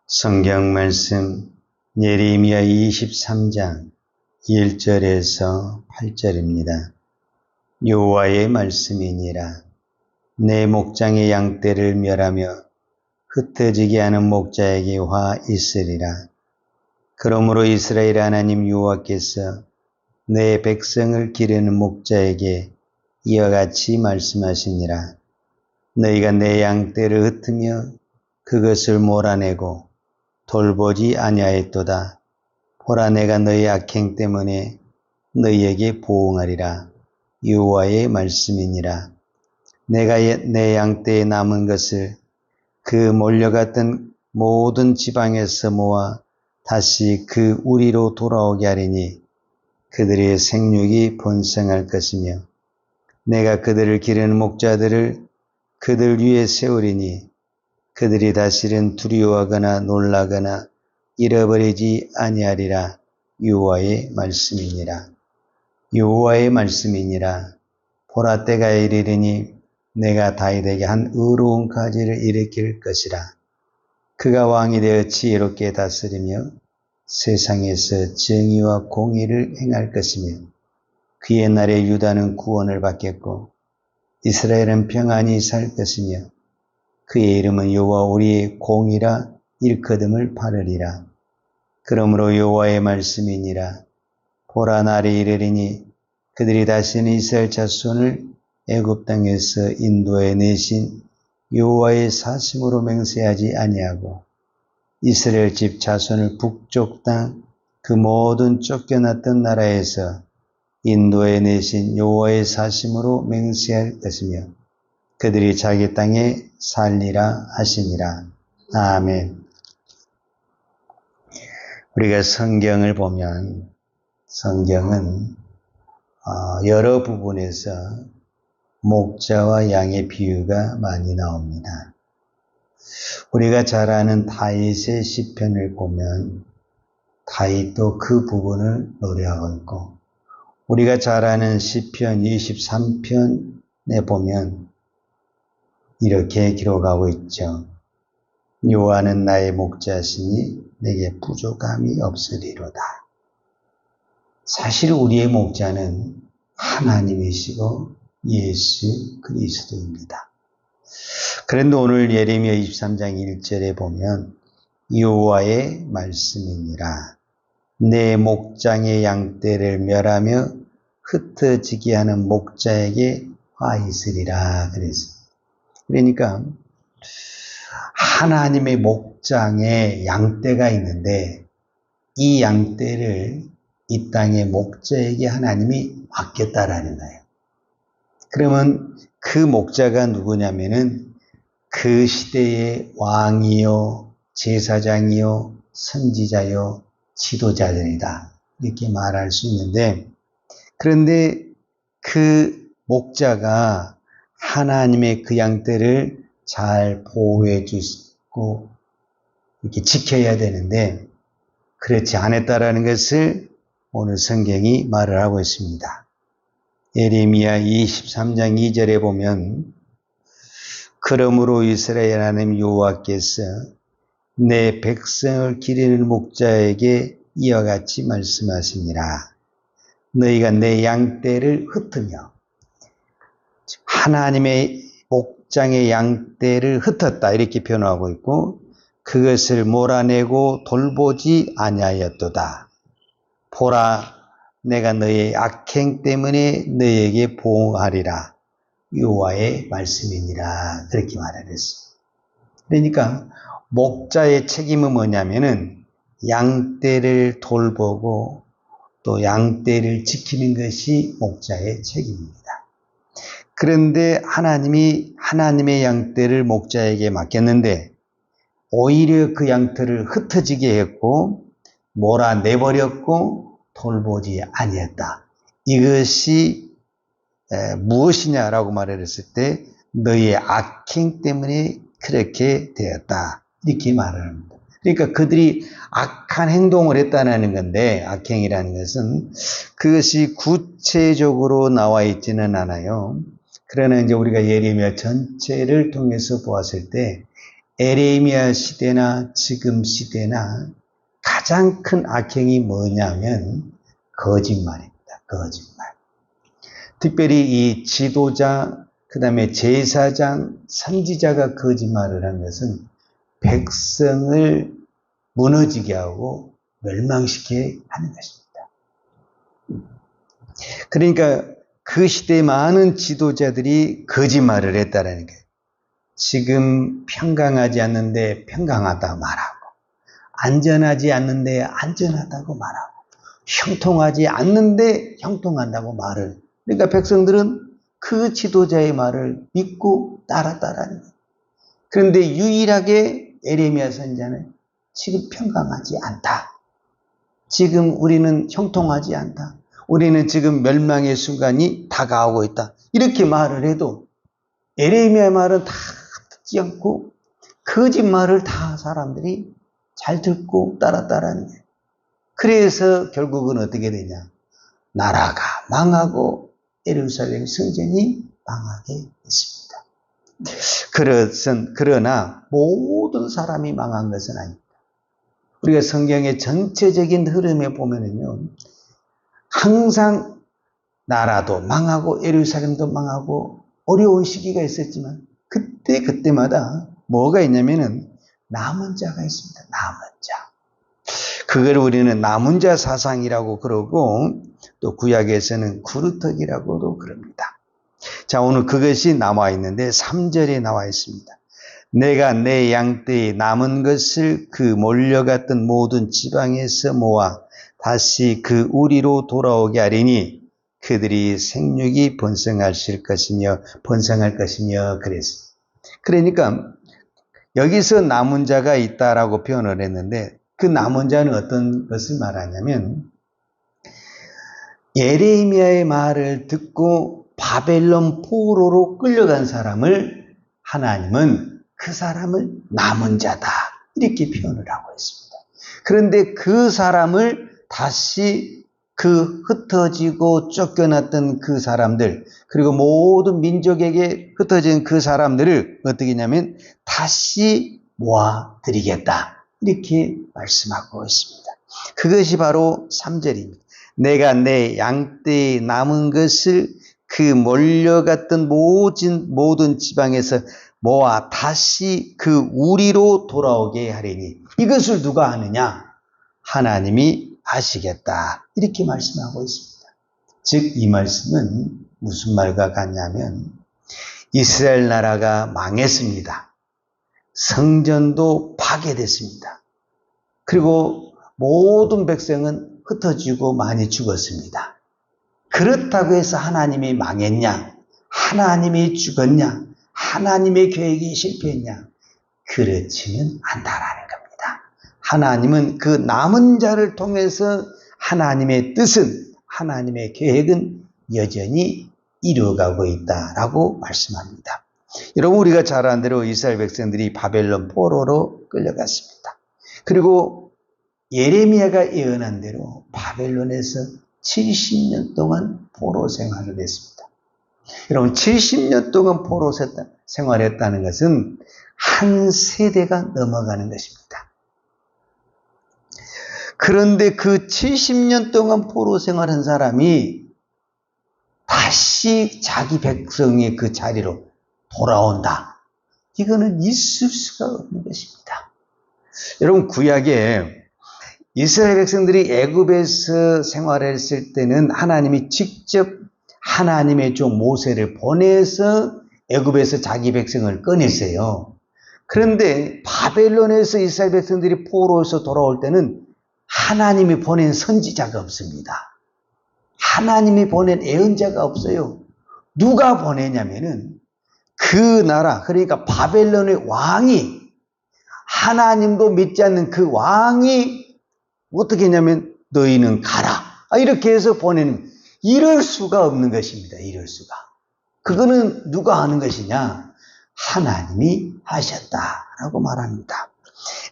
성경 말씀 예레미야 23장 1절에서 8절입니다. 여호와의 말씀이니라. 내 목장의 양떼를 멸하며 흩어지게 하는 목자에게 화 있으리라. 그러므로 이스라엘 하나님 여호와께서 내 백성을 기르는 목자에게 이와 같이 말씀하시니라. 너희가 내 양떼를 흩으며 그것을 몰아내고 돌보지 아니하였도다. 보라, 내가 너희 악행 때문에 너희에게 보응하리라. 여호와의 말씀이니라. 내가 내 양떼에 남은 것을 그 몰려갔던 모든 지방에서 모아 다시 그 우리로 돌아오게 하리니 그들의 생육이 번성할 것이며 내가 그들을 기르는 목자들을 그들 위에 세우리니 그들이 다시는 두려워하거나 놀라거나 잃어버리지 아니하리라. 여호와의 말씀이니라. 여호와의 말씀이니라. 보라, 때가 이르리니 내가 다윗에게 한 의로운 가지를 일으킬 것이라. 그가 왕이 되어 지혜롭게 다스리며 세상에서 정의와 공의를 행할 것이며 그의 날에 유다는 구원을 받겠고 이스라엘은 평안히 살 것이며 그의 이름은 여호와 우리의 공이라 일컬음을 받으리라. 그러므로 여호와의 말씀이니라. 보라, 날이 이르리니 그들이 다시는 이스라엘 자손을 애굽 땅에서 인도해 내신 여호와의 사심으로 맹세하지 아니하고 이스라엘 집 자손을 북쪽 땅 그 모든 쫓겨났던 나라에서 인도해 내신 여호와의 사심으로 맹세할 것이며 그들이 자기 땅에 살리라 하시니라. 아멘. 우리가 성경을 보면 성경은 여러 부분에서 목자와 양의 비유가 많이 나옵니다. 우리가 잘 아는 다윗의 시편을 보면 다윗도 그 부분을 노래하고 있고 우리가 잘 아는 시편 23편에 보면 이렇게 기록하고 있죠. 여호와는 나의 목자시니 내게 부족함이 없으리로다. 사실 우리의 목자는 하나님이시고 예수 그리스도입니다. 그런데 오늘 예레미야 23장 1절에 보면 여호와의 말씀이니라. 내 목장의 양떼를 멸하며 흩어지게 하는 목자에게 화 있으리라 그랬습니다. 그러니까 하나님의 목장에 양떼가 있는데 이 양떼를 이 땅의 목자에게 하나님이 맡겼다라는 거예요. 그러면 그 목자가 누구냐면은 그 시대의 왕이요, 제사장이요, 선지자요, 지도자들이다. 이렇게 말할 수 있는데 그런데 그 목자가 하나님의 그 양떼를 잘 보호해 주고 이렇게 지켜야 되는데 그렇지 않았다라는 것을 오늘 성경이 말을 하고 있습니다. 예레미야 23장 2절에 보면 그러므로 이스라엘 하나님 여호와께서 내 백성을 기르는 목자에게 이와 같이 말씀하시니라. 너희가 내 양떼를 흩으며 하나님의 목장의 양떼를 흩었다 이렇게 표현하고 있고 그것을 몰아내고 돌보지 아니하였도다. 보라, 내가 너의 악행 때문에 너에게 보응하리라. 여호와의 말씀이니라. 그렇게 말했습니다. 그러니까 목자의 책임은 뭐냐면은 양떼를 돌보고 또 양떼를 지키는 것이 목자의 책임입니다. 그런데 하나님이 하나님의 양떼를 목자에게 맡겼는데 오히려 그 양떼를 흩어지게 했고 몰아내버렸고 돌보지 아니했다. 이것이 무엇이냐라고 말했을 때 너희의 악행 때문에 그렇게 되었다. 이렇게 말을 합니다. 그러니까 그들이 악한 행동을 했다는 건데 악행이라는 것은 그것이 구체적으로 나와 있지는 않아요. 그러나 이제 우리가 예레미야 전체를 통해서 보았을 때 에레미야 시대나 지금 시대나 가장 큰 악행이 뭐냐면 거짓말입니다. 거짓말. 특별히 이 지도자, 그 다음에 제사장, 선지자가 거짓말을 한 것은 백성을 무너지게 하고 멸망시키게 하는 것입니다. 그러니까 그 시대에 많은 지도자들이 거짓말을 했다라는 거예요. 지금 평강하지 않는데 평강하다 말하고, 안전하지 않는데 안전하다고 말하고, 형통하지 않는데 형통한다고 말을. 그러니까 백성들은 그 지도자의 말을 믿고 따랐다라는 거예요. 그런데 유일하게 에레미야 선지자는 지금 평강하지 않다. 지금 우리는 형통하지 않다. 우리는 지금 멸망의 순간이 다가오고 있다. 이렇게 말을 해도 에레미야의 말은 다 듣지 않고 거짓말을 다 사람들이 잘 듣고 따랐다라는 거예요. 그래서 결국은 어떻게 되냐? 나라가 망하고 예루살렘 성전이 망하게 됐습니다. 그러나 모든 사람이 망한 것은 아닙니다. 우리가 성경의 전체적인 흐름에 보면은요, 항상 나라도 망하고 예루살렘도 망하고 어려운 시기가 있었지만 그때마다 뭐가 있냐면은 남은 자가 있습니다. 남은 자. 그걸 우리는 남은 자 사상이라고 그러고 또 구약에서는 구루터기라고도 그럽니다. 자, 오늘 그것이 나와 있는데 3절에 나와 있습니다. 내가 내 양떼의 남은 것을 그 몰려갔던 모든 지방에서 모아 다시 그 우리로 돌아오게 하리니 그들이 생육이 번성할 것이며 그랬습니다. 그러니까 여기서 남은 자가 있다라고 표현을 했는데 그 남은 자는 어떤 것을 말하냐면 예레미야의 말을 듣고 바벨론 포로로 끌려간 사람을 하나님은 그 사람을 남은 자다 이렇게 표현을 하고 있습니다. 그런데 그 사람을 다시 그 흩어지고 쫓겨났던 그 사람들 그리고 모든 민족에게 흩어진 그 사람들을 어떻게 하냐면 다시 모아드리겠다 이렇게 말씀하고 있습니다. 그것이 바로 3절입니다. 내가 내 양떼의 남은 것을 그 몰려갔던 모든 지방에서 모아 다시 그 우리로 돌아오게 하리니 이것을 누가 아느냐? 하나님이 아시겠다 이렇게 말씀하고 있습니다. 즉 이 말씀은 무슨 말과 같냐면 이스라엘 나라가 망했습니다. 성전도 파괴됐습니다. 그리고 모든 백성은 흩어지고 많이 죽었습니다. 그렇다고 해서 하나님이 망했냐? 하나님이 죽었냐? 하나님의 계획이 실패했냐? 그렇지는 않다라는 겁니다. 하나님은 그 남은 자를 통해서 하나님의 뜻은, 하나님의 계획은 여전히 이루어가고 있다라고 말씀합니다. 여러분, 우리가 잘 아는 대로 이스라엘 백성들이 바벨론 포로로 끌려갔습니다. 그리고 예레미야가 예언한 대로 바벨론에서 70년 동안 포로 생활을 했습니다. 여러분, 70년 동안 포로 생활했다는 것은 한 세대가 넘어가는 것입니다. 그런데 그 70년 동안 포로 생활한 사람이 다시 자기 백성의 그 자리로 돌아온다. 이거는 있을 수가 없는 것입니다. 여러분, 구약에 이스라엘 백성들이 애굽에서 생활했을 때는 하나님이 직접 하나님의 종 모세를 보내서 애굽에서 자기 백성을 꺼냈어요. 그런데 바벨론에서 이스라엘 백성들이 포로에서 돌아올 때는 하나님이 보낸 선지자가 없습니다. 하나님이 보낸 예언자가 없어요. 누가 보내냐면은 그 나라, 그러니까 바벨론의 왕이, 하나님도 믿지 않는 그 왕이 어떻게 했냐면 너희는 가라 이렇게 해서 보내는, 이럴 수가 없는 것입니다. 이럴 수가. 그거는 누가 하는 것이냐? 하나님이 하셨다라고 말합니다.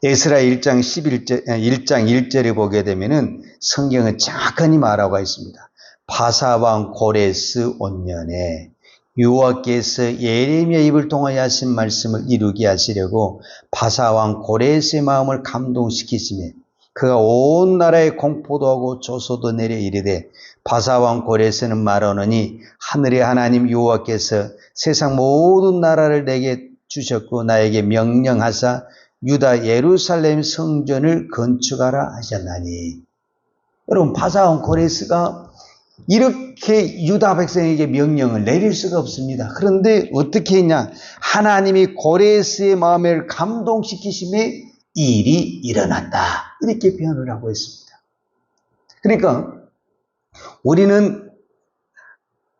에스라 1장 1절에 보게 되면은 성경은 정확하게 말하고 있습니다. 바사왕 고레스 온년에 여호와께서 예레미야 입을 통하여 하신 말씀을 이루게 하시려고 바사왕 고레스의 마음을 감동시키시며 그가 온 나라에 공포도 하고 조소도 내려 이르되 바사왕 고레스는 말하노니 하늘의 하나님 여호와께서 세상 모든 나라를 내게 주셨고 나에게 명령하사 유다 예루살렘 성전을 건축하라 하셨나니. 여러분, 바사왕 고레스가 이렇게 유다 백성에게 명령을 내릴 수가 없습니다. 그런데 어떻게 했냐? 하나님이 고레스의 마음을 감동시키심에 이 일이 일어났다. 이렇게 표현을 하고 있습니다. 그러니까 우리는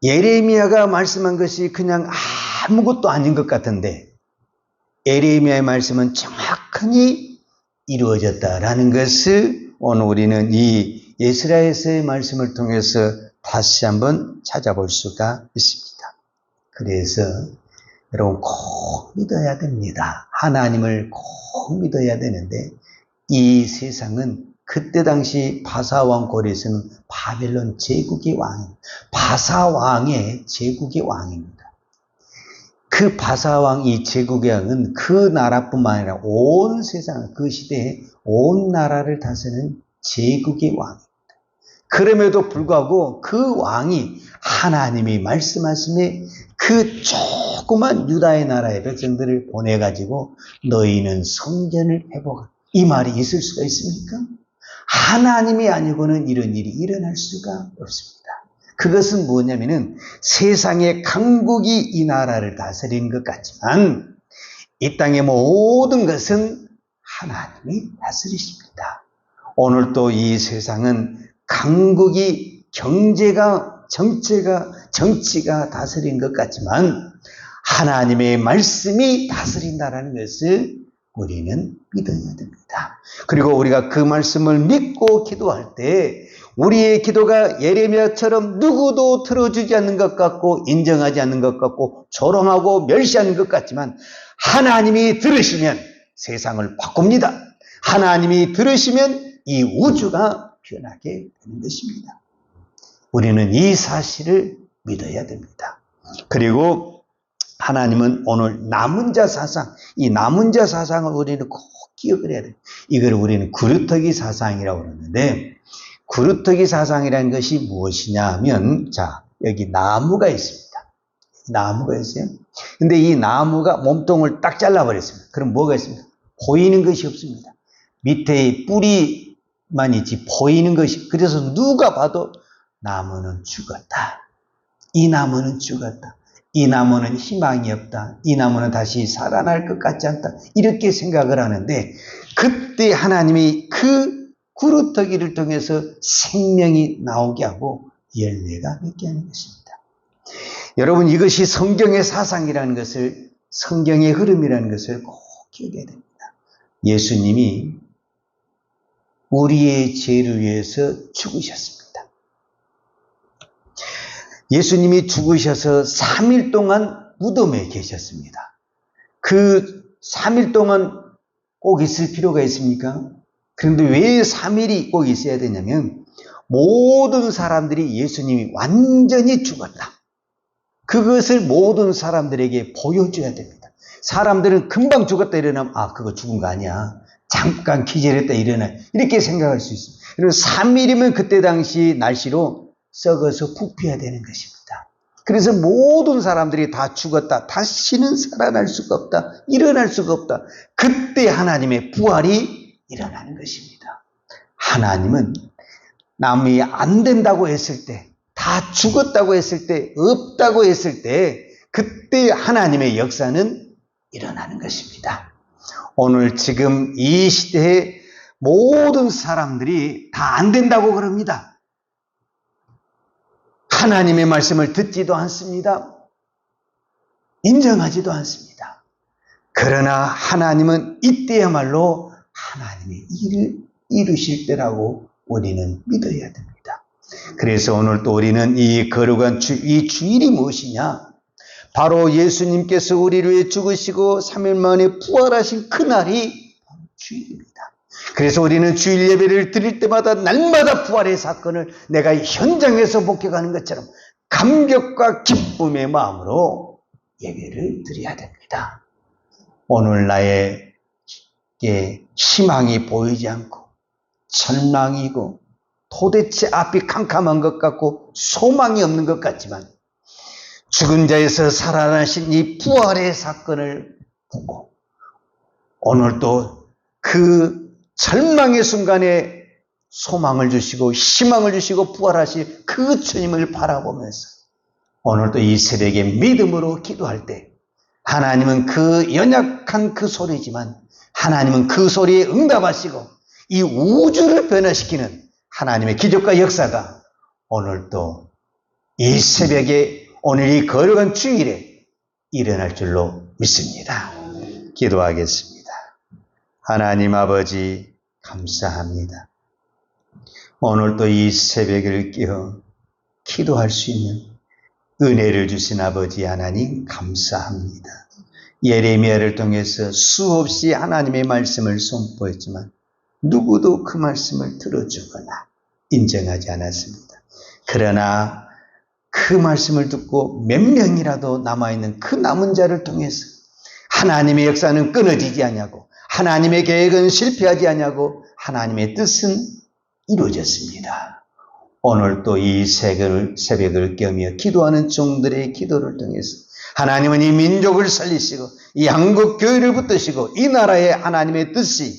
예레미야가 말씀한 것이 그냥 아무것도 아닌 것 같은데 예레미야의 말씀은 정확히 이루어졌다라는 것을 오늘 우리는 이 예스라에서의 말씀을 통해서 다시 한번 찾아볼 수가 있습니다. 그래서 여러분 꼭 믿어야 됩니다. 하나님을 꼭 믿어야 되는데 이 세상은 그때 당시 바사왕 고레스는 바벨론 제국의 왕입니다. 바사왕의 제국의 왕입니다. 그 바사왕 이 제국의 왕은 그 나라뿐만 아니라 온 세상 그 시대에 온 나라를 다스리는 제국의 왕입니다. 그럼에도 불구하고 그 왕이 하나님이 말씀하심에 그 조그만 유다의 나라의 백성들을 보내가지고 너희는 성전을 회복하라. 이 말이 있을 수가 있습니까? 하나님이 아니고는 이런 일이 일어날 수가 없습니다. 그것은 뭐냐면은 세상의 강국이 이 나라를 다스리는 것 같지만 이 땅의 모든 것은 하나님이 다스리십니다. 오늘 또 이 세상은 강국이 경제가 정치가 다스린 것 같지만 하나님의 말씀이 다스린다라는 것을 우리는 믿어야 됩니다. 그리고 우리가 그 말씀을 믿고 기도할 때 우리의 기도가 예레미야처럼 누구도 들어주지 않는 것 같고 인정하지 않는 것 같고 조롱하고 멸시하는 것 같지만 하나님이 들으시면 세상을 바꿉니다. 하나님이 들으시면 이 우주가 변하게 되는 것입니다. 우리는 이 사실을 믿어야 됩니다. 그리고 하나님은 오늘 남은 자 사상, 이 남은 자 사상을 우리는 꼭 기억을 해야 돼요. 이걸 우리는 구루터기 사상이라고 그러는데 구루터기 사상이라는 것이 무엇이냐 하면 자, 여기 나무가 있습니다. 나무가 있어요. 근데 이 나무가 몸통을 딱 잘라버렸습니다. 그럼 뭐가 있습니까? 보이는 것이 없습니다. 밑에 뿌리만 있지 보이는 것이. 그래서 누가 봐도 나무는 죽었다. 이 나무는 죽었다. 이 나무는 희망이 없다. 이 나무는 다시 살아날 것 같지 않다. 이렇게 생각을 하는데 그때 하나님이 그 구루터기를 통해서 생명이 나오게 하고 열매가 맺게 하는 것입니다. 여러분 이것이 성경의 사상이라는 것을 성경의 흐름이라는 것을 꼭 기억해야 됩니다. 예수님이 우리의 죄를 위해서 죽으셨습니다. 예수님이 죽으셔서 3일 동안 무덤에 계셨습니다. 그 3일 동안 꼭 있을 필요가 있습니까? 그런데 왜 3일이 꼭 있어야 되냐면 모든 사람들이 예수님이 완전히 죽었다. 그것을 모든 사람들에게 보여줘야 됩니다. 사람들은 금방 죽었다 일어나면 그거 죽은 거 아니야. 잠깐 기절했다 일어나. 이렇게 생각할 수 있습니다. 그래서 3일이면 그때 당시 날씨로 썩어서 부패해야 되는 것입니다. 그래서 모든 사람들이 다 죽었다. 다시는 살아날 수가 없다. 일어날 수가 없다. 그때 하나님의 부활이 일어나는 것입니다. 하나님은 남이 안 된다고 했을 때, 다 죽었다고 했을 때, 없다고 했을 때 그때 하나님의 역사는 일어나는 것입니다. 오늘 지금 이 시대에 모든 사람들이 다 안 된다고 그럽니다. 하나님의 말씀을 듣지도 않습니다. 인정하지도 않습니다. 그러나 하나님은 이때야말로 하나님의 일을 이루실 때라고 우리는 믿어야 됩니다. 그래서 오늘 또 우리는 이 거룩한 이 주일이 무엇이냐? 바로 예수님께서 우리를 위해 죽으시고 3일 만에 부활하신 그날이 바로 주일입니다. 그래서 우리는 주일 예배를 드릴 때마다 날마다 부활의 사건을 내가 현장에서 목격하는 것처럼 감격과 기쁨의 마음으로 예배를 드려야 됩니다. 오늘 나에게 희망이 보이지 않고 절망이고 도대체 앞이 캄캄한 것 같고 소망이 없는 것 같지만 죽은 자에서 살아나신 이 부활의 사건을 보고 오늘 또 그 절망의 순간에 소망을 주시고 희망을 주시고 부활하신 그 주님을 바라보면서 오늘도 이 새벽에 믿음으로 기도할 때 하나님은 그 연약한 그 소리지만 하나님은 그 소리에 응답하시고 이 우주를 변화시키는 하나님의 기적과 역사가 오늘도 이 새벽에 오늘 이 거룩한 주일에 일어날 줄로 믿습니다. 기도하겠습니다. 하나님 아버지 감사합니다. 오늘도 이 새벽을 깨어 기도할 수 있는 은혜를 주신 아버지 하나님 감사합니다. 예레미야를 통해서 수없이 하나님의 말씀을 선포했지만 누구도 그 말씀을 들어주거나 인정하지 않았습니다. 그러나 그 말씀을 듣고 몇 명이라도 남아있는 그 남은 자를 통해서 하나님의 역사는 끊어지지 않냐고, 하나님의 계획은 실패하지 않냐고, 하나님의 뜻은 이루어졌습니다. 오늘 또 이 새벽을 깨우며 기도하는 종들의 기도를 통해서 하나님은 이 민족을 살리시고 이 한국 교회를 붙드시고 이 나라의 하나님의 뜻이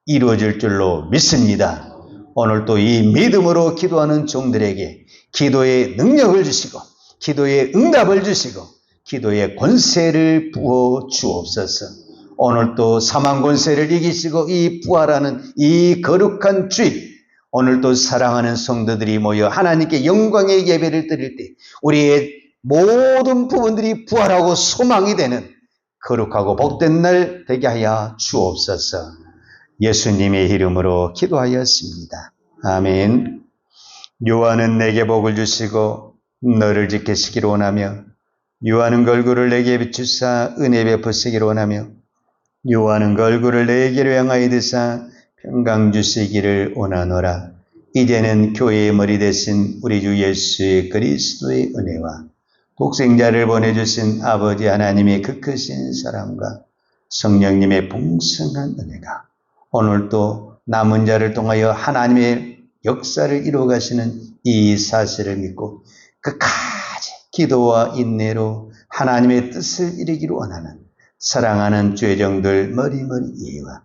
이루어질 줄로 믿습니다. 오늘 또 이 믿음으로 기도하는 종들에게 기도의 능력을 주시고 기도의 응답을 주시고 기도의 권세를 부어 주옵소서. 오늘 또 사망 권세를 이기시고 이 부활하는 이 거룩한 주일, 오늘 또 사랑하는 성도들이 모여 하나님께 영광의 예배를 드릴 때 우리의 모든 부분들이 부활하고 소망이 되는 거룩하고 복된 날 되게 하여 주옵소서. 예수님의 이름으로 기도하였습니다. 아멘. 요한은 내게 복을 주시고 너를 지키시기를 원하며 요한은 얼굴을 내게 비추사 은혜 베푸시기를 원하며 요한은 얼굴을 내게로 향하여 드사 평강 주시기를 원하노라. 이제는 교회의 머리 되신 우리 주 예수 그리스도의 은혜와 독생자를 보내주신 아버지 하나님의 그 크신 사랑과 성령님의 풍성한 은혜가 오늘도 남은 자를 통하여 하나님의 역사를 이루어 가시는 이 사실을 믿고 끝까지 기도와 인내로 하나님의 뜻을 이루기를 원하는 사랑하는 죄정들 머리머리 이해와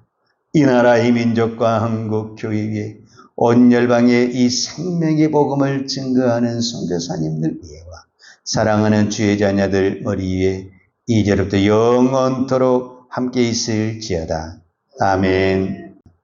이 나라 이 민족과 한국 교회 위에 온 열방에 이 생명의 복음을 증거하는 선교사님들 위에와 사랑하는 주의 자녀들 머리 위에 이제부터 영원토록 함께 있을지어다. 아멘.